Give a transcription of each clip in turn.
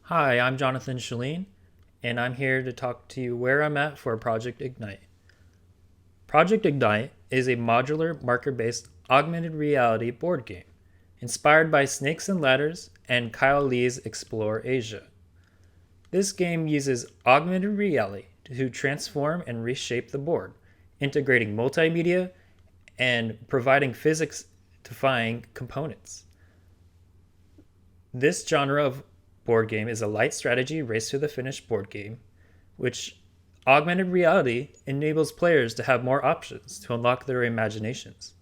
Hi, I'm Jonathan Shalene, and I'm here to talk to you where I'm at for Project Ignite. Project Ignite is a modular marker based augmented reality board game inspired by Snakes and Ladders and Kyle Lee's Explore Asia. This game uses augmented reality to transform and reshape the board, integrating multimedia and providing physics defying components. This genre of board game is a light strategy race to the finish board game, which augmented reality enables players to have more options to unlock their imaginations.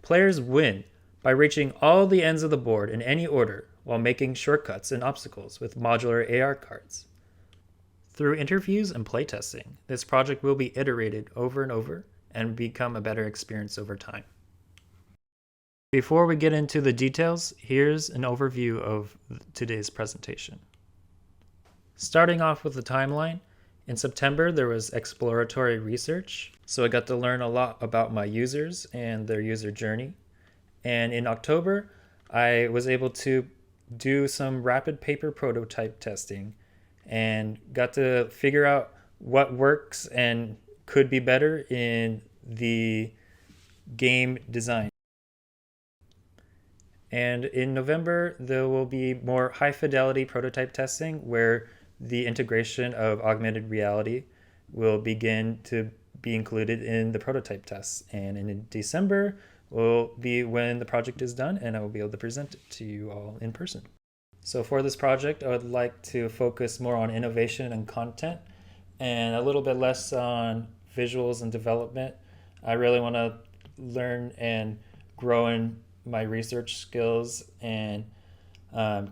Players win by reaching all the ends of the board in any order while making shortcuts and obstacles with modular AR cards. Through interviews and playtesting, this project will be iterated over and over and become a better experience over time. Before we get into the details, here's an overview of today's presentation. Starting off with the timeline, in September there was exploratory research, so I got to learn a lot about my users and their user journey. And in October, I was able to do some rapid paper prototype testing and got to figure out what works and could be better in the game design. And in November, there will be more high fidelity prototype testing where the integration of augmented reality will begin to be included in the prototype tests. And in December will be when the project is done and I will be able to present it to you all in person. So for this project, I would like to focus more on innovation and content and a little bit less on visuals and development. I really want to learn and grow in my research skills and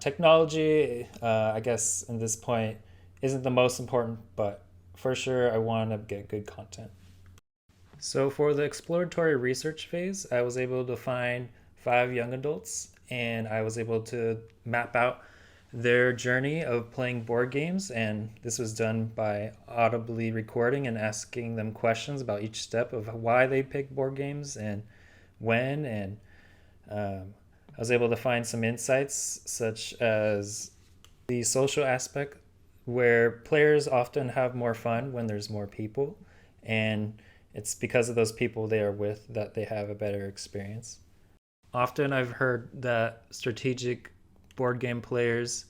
technology. I guess in this point isn't the most important, but for sure I want to get good content. So for the exploratory research phase, I was able to find 5 young adults and I was able to map out their journey of playing board games. And this was done by audibly recording and asking them questions about each step of why they picked board games and when. And I was able to find some insights, such as the social aspect, where players often have more fun when there's more people, and it's because of those people they are with that they have a better experience. Often I've heard that strategic board game players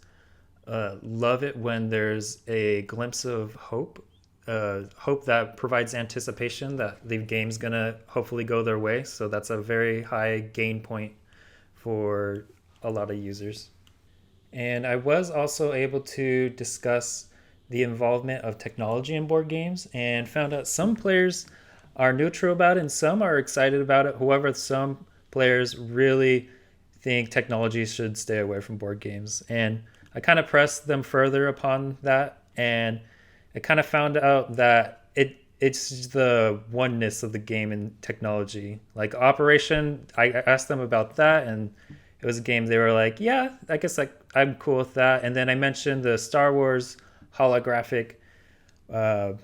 love it when there's a glimpse of hope, hope that provides anticipation that the game's gonna hopefully go their way. So that's a very high gain point for a lot of users. And I was also able to discuss the involvement of technology in board games and found out some players are neutral about it and some are excited about it. However, some players really think technology should stay away from board games. And I kind of pressed them further upon that, and I kind of found out that it's the oneness of the game and technology. Like Operation, I asked them about that, and it was a game they were like, yeah, I guess I'm cool with that. And then I mentioned the Star Wars holographic uh,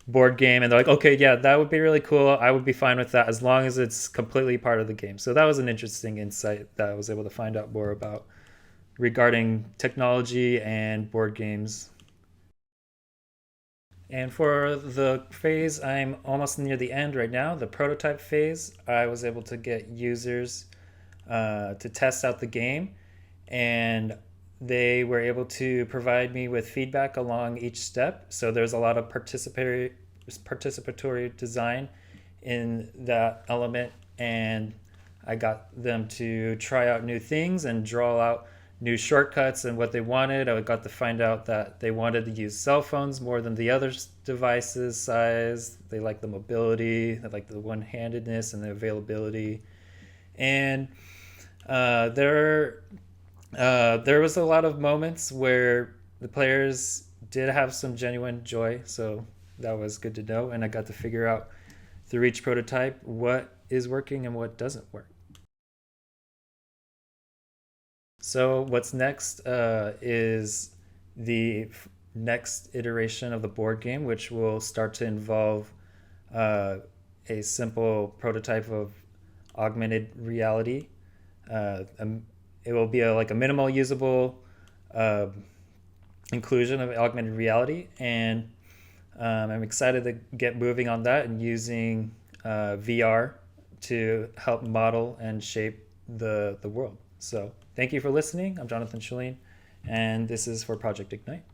board game, and they're like, okay, yeah, that would be really cool. I would be fine with that as long as it's completely part of the game. So that was an interesting insight that I was able to find out more about regarding technology and board games. And for the phase, I'm almost near the end right now. The prototype phase, I was able to get users to test out the game, and they were able to provide me with feedback along each step. So there's a lot of participatory design in that element, and I got them to try out new things and draw out new shortcuts and what they wanted. I got to find out that they wanted to use cell phones more than the other devices size. They like the mobility, they like the one-handedness and the availability. And there was a lot of moments where the players did have some genuine joy, so that was good to know. And I got to figure out through each prototype what is working and what doesn't work. So what's next is the next iteration of the board game, which will start to involve uh, a simple prototype of augmented reality. It will be like a minimal usable uh, inclusion of augmented reality, and I'm excited to get moving on that and using VR to help model and shape the world. So thank you for listening. I'm Jonathan Shalene, and this is for Project Ignite.